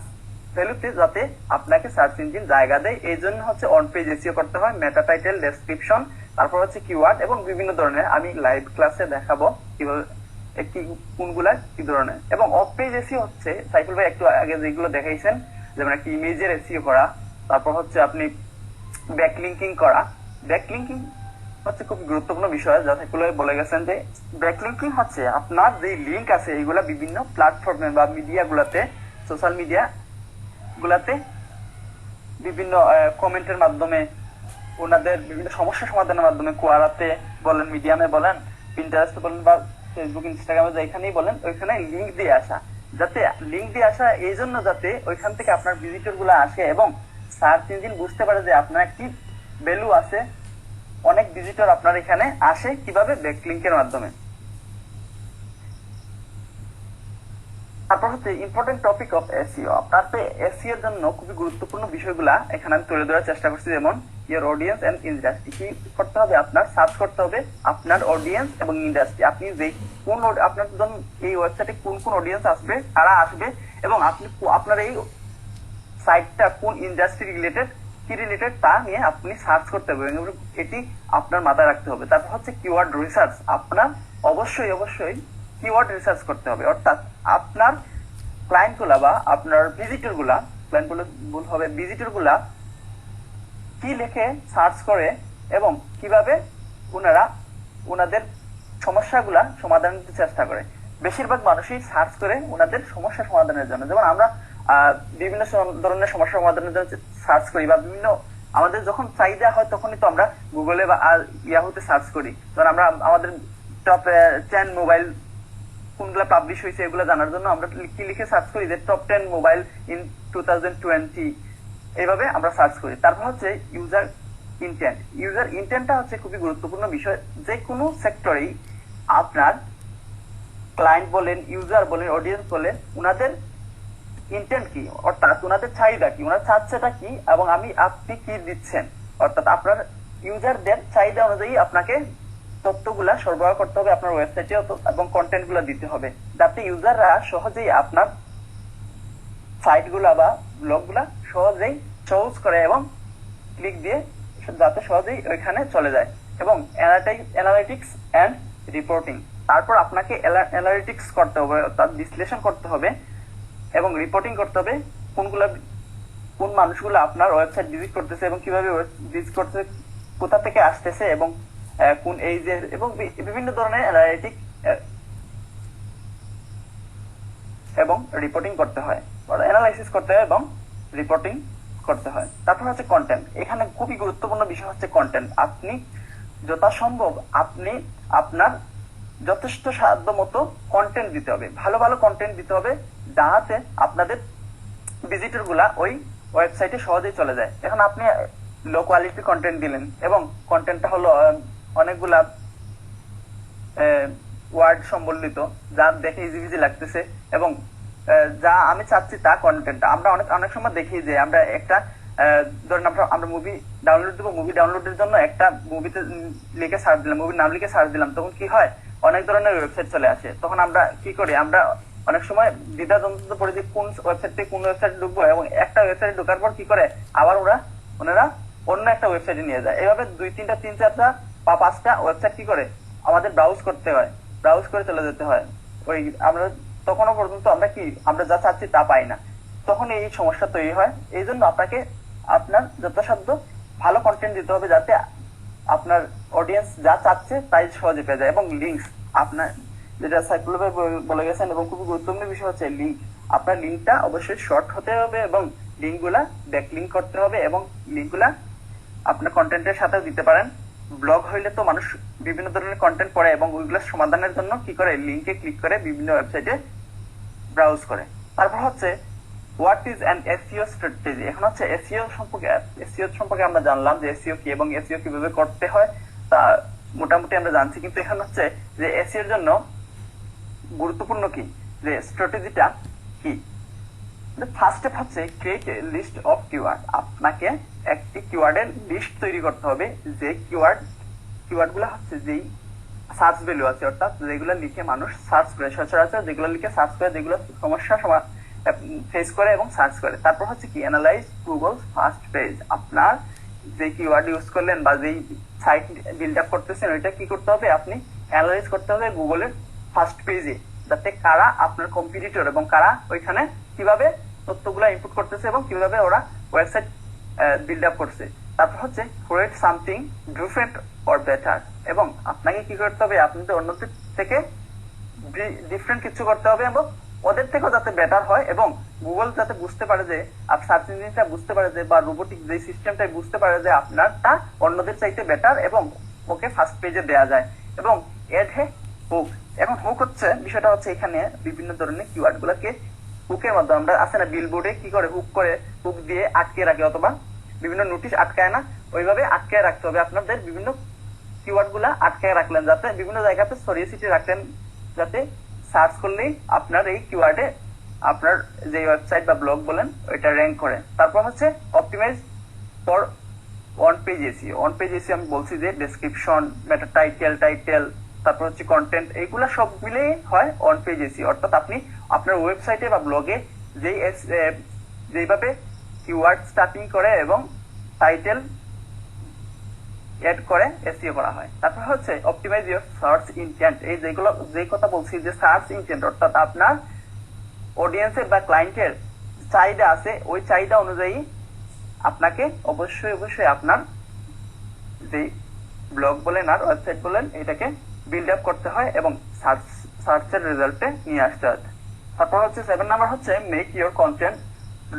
ভ্যালুতে যাতে আপনাকে সার্চ ইঞ্জিন জায়গা দেয়। এই জন্য হচ্ছে অন পেজ এসইও করতে হয়, মেটা টাইটেল, ডেসক্রিপশন, তারপর হচ্ছে কিওয়ার্ড এবং বিভিন্ন ধরনের। আমি লাইভ ক্লাসে দেখাবো কিভাবে একটি কোনগুলা কি ধরনের। এবং অফ পেজ এসইও হচ্ছে সাইফুল ভাই একটু আগে যেগুলো দেখাইছেন, যেমন একটি ইমেজের এসইও করা, তারপর হচ্ছে আপনি ব্যাকলিঙ্কিং করা। ব্যাকলিঙ্কিং হচ্ছে খুব গুরুত্বপূর্ণ বিষয়, যা সাইফুল ভাই বলে গেছেন যে ব্যাকলিঙ্কিং হচ্ছে আপনার যে লিঙ্ক আছে এইগুলা বিভিন্ন প্ল্যাটফর্মে বা মিডিয়া গুলাতে, সোশ্যাল মিডিয়া গুলাতে বিভিন্ন কমেন্টের মাধ্যমে, ওনাদের বিভিন্ন সমস্যা সমাধানের মাধ্যমে, কোয়ারাতে বলেন, মিডিয়ামে বলেন, পিন্টারেস্টে বলেন, বা ফেসবুক, ইনস্টাগ্রামে যেখানেই বলেন, ওইখানে লিঙ্ক দিয়ে আসা। যাতে লিঙ্ক দিয়ে আসা এই জন্য যাতে ওইখান থেকে আপনার ভিজিটর গুলো আসে এবং সার্চ ইঞ্জিন বুঝতে পারে যে আপনার একটি ভ্যালু আছে, অনেক ভিজিটর আপনার এখানে আসে। কিভাবে? ব্যাকলিঙ্কের মাধ্যমে। তারপর হচ্ছে ইম্পর্টেন্ট টপিক অফ এসইও। আপনার তো এসইও এর জন্য খুবই গুরুত্বপূর্ণ বিষয়গুলা এখানে আমি তুলে ধরার চেষ্টা করছি। যেমন ইয়ার অডিয়েন্স এন্ড ইন্ডাস্ট্রি, কি করতে হবে আপনার সার্চ করতে হবে আপনার অডিয়েন্স এবং ইন্ডাস্ট্রি। আপনি যে কোন আপনার জন্য এই ওয়েবসাইটে কোন কোন অডিয়েন্স আসবে, কারা আসবে, এবং আপনি আপনার এই সাইটটা কোন ইন্ডাস্ট্রি রিলেটেড, কি রিলেটেড তা নিয়ে আপনি সার্চ করতে হবে এবং এটি আপনার মাথায় রাখতে হবে। তারপর হচ্ছে কিওয়ার্ড রিসার্চ। আপনার অবশ্যই কিওয়ার্ড রিসার্চ করতে হবে, অর্থাৎ আপনার ক্লায়েন্ট গুলা বা আপনার ভিজিটর গুলা, ক্লায়েন্ট গুলো ভুল হবে, ভিজিটর গুলা কি লিখে সার্চ করে এবং কিভাবে ওনাদের সমস্যাগুলা সমাধান করতে চেষ্টা করে। বেশিরভাগ মানুষই সার্চ করে ওনাদের সমস্যা সমাধানের জন্য। যেমন আমরা বিভিন্ন ধরনের সমস্যা সমাধানের জন্য সার্চ করি, বা বিভিন্ন আমাদের যখন চাহিদা হয় তখনই তো আমরা গুগলে বা ইয়াহুতে সার্চ করি। ধর আমরা আমাদের টপ 10 মোবাইল কোনগুলা পাবলিশ হয়েছে এগুলো জানার জন্য আমরা কি লিখে সার্চ করি, যে টপ 10 মোবাইল ইন 2020, এইভাবে আমরা সার্চ করি। তারপর হচ্ছে ইউজার ইন্টেন্ট। ইউজার ইন্টেন্টটা হচ্ছে খুবই গুরুত্বপূর্ণ বিষয়। যে কোনো সেক্টরেই আপনার ক্লায়েন্ট বলেন, ইউজার বলেন, অডিয়েন্স বলেন, ওনাদের ইন্টেন্ট কি, অর্থাৎ ওনাদের চাহিদা কি, ওনার চাচ্ছেটা কি, এবং আপনি কি দিচ্ছেন, অর্থাৎ আপনার ইউজারদের চাহিদা অনুযায়ী আপনাকে তথ্যগুলা সরবরাহ করতে হবে আপনার ওয়েবসাইটে এবং কন্টেন্ট গুলা দিতে হবে, যাতে ইউজাররা সহজেই আপনার সাইট গুলা বা ব্লগ গুলা সহজেই চুজ করে এবং ক্লিক দিয়ে যাতে সহজেই ওইখানে চলে যায়। এবং অ্যানালিটিক্স এন্ড রিপোর্টিং। তারপর আপনাকে অ্যানালিটিক্স করতে হবে, অর্থাৎ বিশ্লেষণ করতে হবে এবং রিপোর্টিং করতে হবে কোন মানুষগুলো আপনার ওয়েবসাইট ভিজিট করতেছে এবং কিভাবে ভিজিট করতেছে, কোথা থেকে আসতেছে এবং কোন এইজের, এবং বিভিন্ন ধরনের অ্যানালিটিক এবং রিপোর্টিং করতে হয়, অ্যানালাইসিস করতে হয় এবং রিপোর্টিং করতে হয়। তারপর হচ্ছে কন্টেন্ট। এখানে খুবই গুরুত্বপূর্ণ বিষয় হচ্ছে কন্টেন্ট। আপনি যথাসম্ভব আপনি আপনার যথেষ্ট সাধ্য মতো কন্টেন্ট দিতে হবে, ভালো ভালো কন্টেন্ট দিতে হবে, যাতে আপনাদের ভিজিটর গুলা ওই ওয়েবসাইটে সহজেই চলে যায়। এখন আপনি লো কোয়ালিটি কন্টেন্ট দিলেন এবং কন্টেন্টটা হলো অনেকগুলা ওয়ার্ড সম্বলিত, যা দেখে ইজি ইজি লাগতেছে এবং যা আমি চাচ্ছি তা কন্টেন্ট। আমরা অনেক সময় দেখি যে আমরা একটা ধরেন আমরা মুভি ডাউনলোড দেবো, মুভি ডাউনলোডের জন্য একটা মুভিতে লিখে সার্চ দিলাম, মুভির নাম লিখে সার্চ দিলাম, তখন কি হয় অনেক ধরনের ওয়েবসাইট চলে আসে। তখন আমরা কি করি, আমরা অনেক সময় দ্বিধাদ্বন্দ্ব পড়ে যে কোন ওয়েবসাইট থেকে কোন ওয়েবসাইট ঢুকবো, এবং একটা ওয়েবসাইটে ঢোকার পর কি করে আবার ওনারা অন্য একটা ওয়েবসাইটে নিয়ে যায়। এভাবে 2-3টা 3-4টা বা 5টা ওয়েবসাইট কি করে আমাদের ব্রাউজ করতে হয়, ব্রাউজ করে চলে যেতে হয়। ওই আমরা তখনও পর্যন্ত আমরা যা চাচ্ছি তা পাই না, তখন এই সমস্যা তৈরি হয়। এই জন্য আপনাকে আপনার যথাসাধ্য ভালো কন্টেন্ট দিতে হবে, যাতে আপনার অডিয়েন্স যা চাচ্ছে তাই সহজে পেয়ে যায়। এবং লিঙ্কস, আপনার যেটা সাইফুল ভাই বলে গেছেন, এবং খুবই গুরুত্বপূর্ণ বিষয় হচ্ছে লিঙ্ক। আপনার লিঙ্কটা অবশ্যই শর্ট হতে হবে এবং লিঙ্কগুলা ব্যাকলিঙ্ক করতে হবে, এবং লিঙ্কগুলা আপনার কন্টেন্টের সাথে দিতে পারেন। ব্লগ হইলে তো মানুষ বিভিন্ন ধরনের কন্টেন্ট পড়ে এবং ওইগুলো সমাধানের জন্য কি করে লিঙ্কে ক্লিক করে বিভিন্ন ওয়েবসাইটে ব্রাউজ করে। তারপর হচ্ছে what is an SEO strategy. এখন হচ্ছে এসইও সম্পর্কে আমরা জানলাম যে এসইও কি এবং এসইও কিভাবে করতে হয় তা মোটামুটি আমরা জানছি, কিন্তু এখন হচ্ছে যে এসইও এর জন্য গুরুত্বপূর্ণ কি, যে স্ট্র্যাটেজিটা কি। ফার্স্ট স্টেপ হচ্ছে create a list of keyword. আপনাকে একটি কিওয়ার্ডের লিস্ট তৈরি করতে হবে, যে কিওয়ার্ড গুলা হচ্ছে যেই সার্চ ভ্যালু আছে, অর্থাৎ যেগুলো লিখে মানুষ সার্চ করে, সচরাচর যেগুলো লিখে সার্চ করে, যেগুলো সমস্যা ফেস করে এবং সার্চ করে। তারপর হচ্ছে কি অ্যানালাইজ গুগল ফার্স্ট পেজ। আপনার যে কিওয়ার্ড ইউজ করলেন বা যেই সাইট বিল্ড আপ করতেছেন, ওইটা কি করতে হবে, আপনি অ্যানালাইজ করতে হবে গুগলের ফার্স্ট পেজে, যাতে কারা আপনার কম্পিটিটর এবং কারা ওইখানে কিভাবে তথ্যগুলো ইনপুট করতেছে এবং কিভাবে ওরা ওয়েবসাইট বিল্ড আপ করছে। তারপর হচ্ছে create something different or better, এবং আপনাকে কি করতে হবে, আপনাদের অন্যদের থেকে ডিফারেন্ট কিছু করতে হবে এবং ওদের থেকেও যাতে বেটার হয়, এবং গুগল যাতে বুঝতে পারে যে সার্চ ইঞ্জিনটা বুঝতে পারে যে, বা রোবোটিক যে সিস্টেমটাই বুঝতে পারে যে আপনারটা অন্যদের চাইতে বেটার, এবং ওকে ফার্স্ট পেজে দেয়া যায়। এবং এড হে হুক। এখন হুক হচ্ছে বিষয়টা হচ্ছে এখানে বিভিন্ন ধরনের কিওয়ার্ড গুলাকে হুকের মাধ্যমে, আমরা আছে না বিলবোর্ডে কি করে হুক দিয়ে আটকে রাখে, অথবা বিভিন্ন নোটিশ আটকায় না, ওইভাবে আটকায় রাখতে হবে। আপনাদের বিভিন্ন কিওয়ার্ড গুলা আটকায় রাখলেন, যাতে বিভিন্ন জায়গাতে ছড়িয়ে ছিটিয়ে রাখলেন, যাতে সার্চ করলেই আপনার এই কিওয়ার্ডে আপনার যে ওয়েবসাইট বা ব্লগ বলেন ওইটা র্যাঙ্ক করে। তারপর হচ্ছে optimize for on page SEO. On page SEO আমি বলছি যে ডেসক্রিপশন, মেটা টাইটেল, তারপর হচ্ছে কন্টেন্ট, এইগুলা সব মিলে হয় অন পেজ এসিও। অর্থাৎ আপনি আপনার ওয়েবসাইটে বা ব্লগে যেইভাবে কিওয়ার্ড স্টার্টিং করে এবং টাইটেল এড করে এসইও করা হয়। তারপর হচ্ছে অপটিমাইজ ইওর সার্চ ইনটেন্ট। এই যে কথা বলছি যে সার্চ ইনটেন্ট, অর্থাৎ আপনার অডিয়েন্সের বা ক্লায়েন্টের চাহিদা আছে, ওই চাহিদা অনুযায়ী আপনাকে অবশ্যই আপনার যে ব্লগ বলেন আর ওয়েবসাইট বলেন এটাকে বিল্ড আপ করতে হয় এবং সার্চের রেজাল্টে নিয়ে আসতে হয়। তারপর হচ্ছে 7 নাম্বার হচ্ছে make your content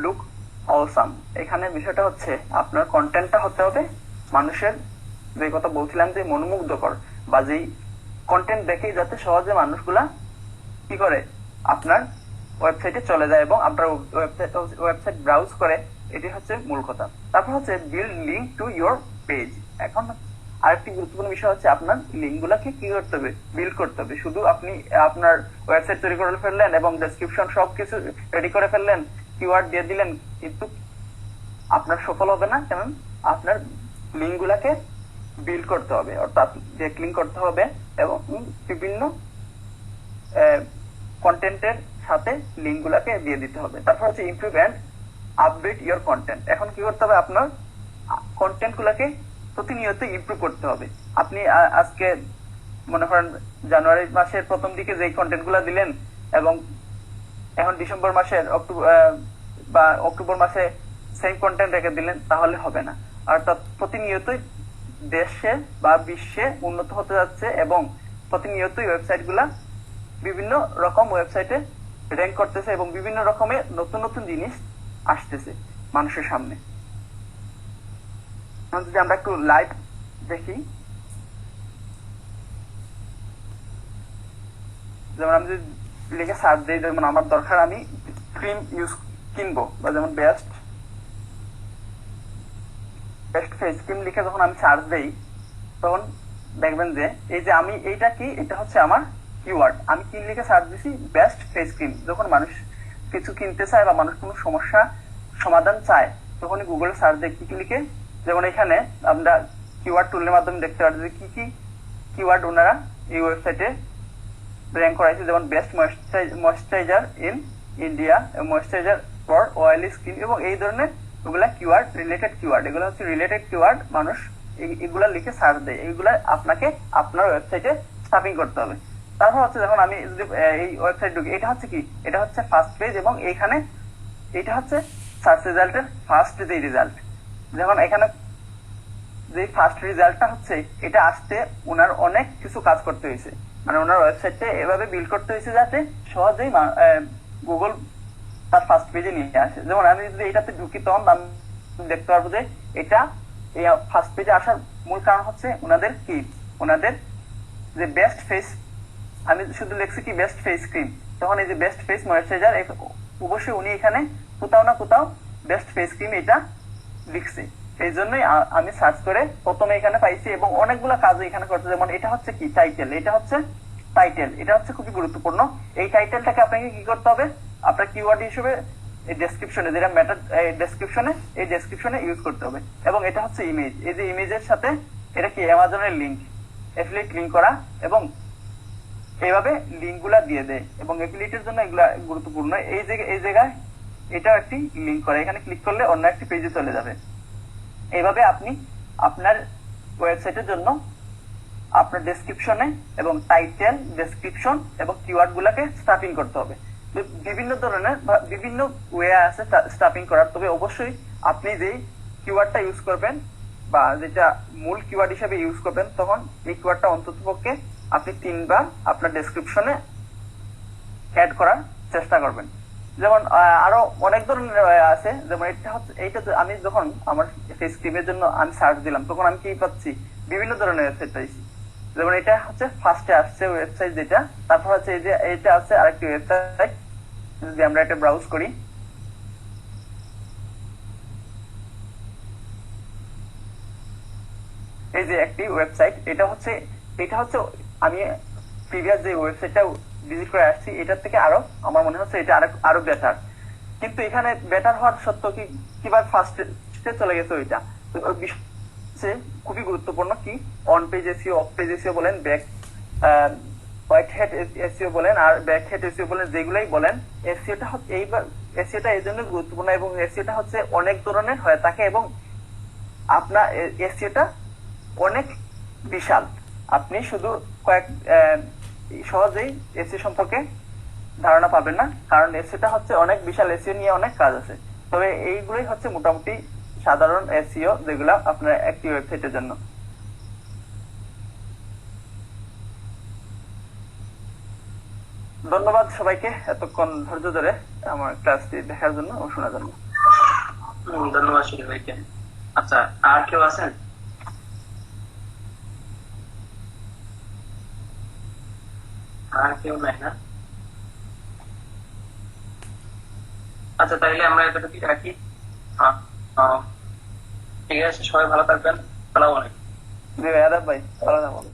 look awesome. এখানে বিষয়টা হচ্ছে আপনার কন্টেন্টটা হতে হবে মানুষের, যে কথা বলছিলাম যে মনোমুগ্ধকর, বা যেই কন্টেন্ট দেখেই যাতে সহজে মানুষগুলা কি করে আপনার ওয়েবসাইটে চলে যায় এবং আপনার ওয়েবসাইট ব্রাউজ করে, এটি হচ্ছে মূল কথা। তারপর হচ্ছে build link to your page. এখন আরেকটি গুরুত্বপূর্ণ বিষয় হচ্ছে আপনার লিঙ্ক গুলাকে কি করতে হবে, বিল্ড করতে হবে। শুধু আপনি আপনার ওয়েবসাইট তৈরি করে ফেললেন এবং ডেসক্রিপশন সবকিছু রেডি করে ফেললেন, কিওয়ার্ড দিয়ে দিলেন, কিন্তু আপনার সফল হবে না। কারণ আপনার লিঙ্ক গুলাকে বিল্ড করতে হবে, অর্থাৎ ব্যাকলিঙ্ক করতে হবে এবং বিভিন্ন কন্টেন্টের সাথে লিঙ্ক গুলাকে দিয়ে দিতে হবে। তারপর হচ্ছে improve and update your content. এখন কি করতে হবে, আপনার কন্টেন্ট গুলাকে প্রতিনিয়ত ইমপ্রুভ করতে হবে। আপনি আজকে মনে করেন জানুয়ারি মাসের প্রথম দিকে যে কন্টেন্ট গুলা দিলেন এবং এখন ডিসেম্বর মাসের অক্টোবর মাসে সেম কন্টেন্ট রেখে দিলেন, তাহলে হবে না। অর্থাৎ প্রতিনিয়তই দেশে বা বিশ্বে উন্নত হতে যাচ্ছে এবং প্রতিনিয়তই ওয়েবসাইট গুলা বিভিন্ন রকম ওয়েবসাইটে র্যাঙ্ক করতেছে এবং বিভিন্ন রকমের নতুন জিনিস আসতেছে মানুষের সামনে। যদি আমরা একটু লাইভ দেখি, যেমন আমি যদি লিখে সার্চ দিই, যেমন আমার দরকার আমি ক্রিম কিনবো, বা যেমন বেস্ট ফেস ক্রিম লিখে যখন আমি সার্চ দেই, তখন দেখবেন যে এই যে আমি এইটা কি, এটা হচ্ছে আমার কিওয়ার্ড। আমি কি লিখে সার্চ দিছি, বেস্ট ফেস ক্রিম। যখন মানুষ কিছু কিনতে চায় বা মানুষ কোনো সমস্যা সমাধান চায়, তখন গুগলে সার্চ দেয় কি লিখে। যেমন এখানে আমরা কিওয়ার্ড টুলের মাধ্যমে দেখতে পাচ্ছি যে কি কিওয়ার্ড ওনারা এই ওয়েবসাইটে র্যাঙ্ক করাইছে। যেমন best moisturiser in India, moisturiser for oily skin, এবং এই ধরনের ওগুলা কিওয়ার্ড, রিলেটেড কিওয়ার্ড। এগুলো হচ্ছে রিলেটেড কিওয়ার্ড, মানুষ এগুলা লিখে সার্চ দেয়। এইগুলা আপনাকে আপনার ওয়েবসাইটে স্টাফিং করতে হবে। তারপর হচ্ছে যখন আমি যদি এই ওয়েবসাইট ঢুকি, এটা হচ্ছে কি, এটা হচ্ছে ফার্স্ট পেজ এবং এইখানে এটা হচ্ছে সার্চ রেজাল্টের ফার্স্ট যে রেজাল্ট। যখন এখানে যে ফার্স্ট রেজাল্টটা হচ্ছে, এটা আসতে ওনার অনেক কিছু কাজ করতে হয়েছে, মানে ওনার ওয়েবসাইটে এভাবে বিল্ড করতে হয়েছে যাতে সহজেই গুগল তার ফার্স্ট পেজে নিয়ে আসে। যেমন আমি যদি এটাতে ঢুকি, তখন আমি দেখতে পারবো যে এটা এই ফার্স্ট পেজে আসার মূল কারণ হচ্ছে ওনাদের যে বেস্ট ফেস, আমি শুধু লিখছি কি বেস্ট ফেস ক্রিম, তখন এই যে বেস্ট ফেস ময়েশ্চারাইজার, অবশ্যই উনি এখানে কোথাও না কোথাও বেস্ট ফেস ক্রিম এটা লিখছে। এই জন্যই আমি সার্চ করে প্রথমে এখানে পাইছি এবং অনেকগুলো কাজ এখানে করছে। যেমন এটা হচ্ছে কি টাইটেল, এটা হচ্ছে খুবই গুরুত্বপূর্ণ। এই টাইটেলটাকে আপনাকে কি করতে হবে, আপনার কিওয়ার্ড হিসেবে এই ডেসক্রিপশনে, যেটা ম্যাটার ডেসক্রিপশনে ইউজ করতে হবে। এবং এটা হচ্ছে ইমেজ, এই যে ইমেজের সাথে এটা কি অ্যামাজনের লিঙ্ক, অ্যাফিলিয়েট লিঙ্ক করা, এবং এইভাবে লিঙ্ক গুলা দিয়ে দেয় এবং অ্যাফিলিয়েটের জন্য এগুলা গুরুত্বপূর্ণ। এই জায়গায় এটাও একটি লিঙ্ক করে, এখানে ক্লিক করলে অন্য একটি পেজে চলে যাবে। এইভাবে আপনি আপনার ওয়েবসাইটের জন্য আপনার ডেসক্রিপশনে এবং টাইটেল, ডেসক্রিপশন এবং কিওয়ার্ড গুলাকে স্টাফিং করতে হবে। বিভিন্ন ধরনের বিভিন্ন ওয়ে আছে স্টাফিং করার, তবে অবশ্যই আপনি যে কিওয়ার্ডটা ইউজ করবেন বা যেটা মূল কিওয়ার্ড হিসেবে ইউজ করবেন, তখন এই কিওয়ার্ডটা অন্ততপক্ষে আপনি 3 বার আপনার ডেসক্রিপশনে অ্যাড করার চেষ্টা করবেন। যেমন আরো অনেক ধরনের আছে, যেমন এইটা আমি যখন আমার ফেস ক্রিমের জন্য আমি সার্চ দিলাম, তখন আমি কি পাচ্ছি, বিভিন্ন ধরনের ওয়েবসাইট পাইছি। যেমন এটা হচ্ছে ফার্স্টে আসছে ওয়েবসাইট যেটা, তারপর হচ্ছে এই যে এটা আছে আরেকটি ওয়েবসাইট। যদি আমরা এটা ব্রাউজ করি, এই যে একটি ওয়েবসাইট, এটা হচ্ছে আমি প্রিভিয়াস যে ওয়েবসাইটটা ভিজিট করে আসছি, এটার থেকে আরো আমার মনে হচ্ছে এটা আরো বেটার। কিন্তু এখানে বেটার হওয়ার সত্ত্বেও কিভাবে ফার্স্টে চলে গেছে ওইটা, তো ওই বিষয় হচ্ছে খুবই গুরুত্বপূর্ণ। কি on page SEO, of page SEO বলেন, ব্যাক হোয়াইট হেড এসিও বলেন আর ব্যাক হেড এসিও বলেন, যেগুলাই বলেন, এসিওটা হচ্ছে এসিওটা এই জন্য গুরুত্বপূর্ণ এবং এসিওটা হচ্ছে অনেক ধরনের হয়ে থাকে এবং আপনার এসিওটা অনেক বিশাল। আপনি শুধু কয়েক সহজেই এসিও সম্পর্কে ধারণা পাবেন না, কারণ এসিওটা হচ্ছে অনেক বিশাল, এসিও নিয়ে অনেক কাজ আছে। তবে এইগুলোই হচ্ছে মোটামুটি সাধারণ এসিও যেগুলো আপনার একটি ওয়েবসাইটের জন্য। ধন্যবাদ সবাইকে এতক্ষণ ধৈর্য ধরে আমার ক্লাসটি দেখার জন্য ও শোনার জন্য। ধন্যবাদ সুনীল ভাইকে। আচ্ছা, আর কেউ আছেন? আর কেউ নাই না? আচ্ছা, তাইলে আমরা এতটুকুই রাখি। আহ, আহ, ঠিক আছে, সবাই ভালো থাকবেন। আসসালামু আলাইকুম। জি ভাই, আদাব ভাই, ভালো থাকুন।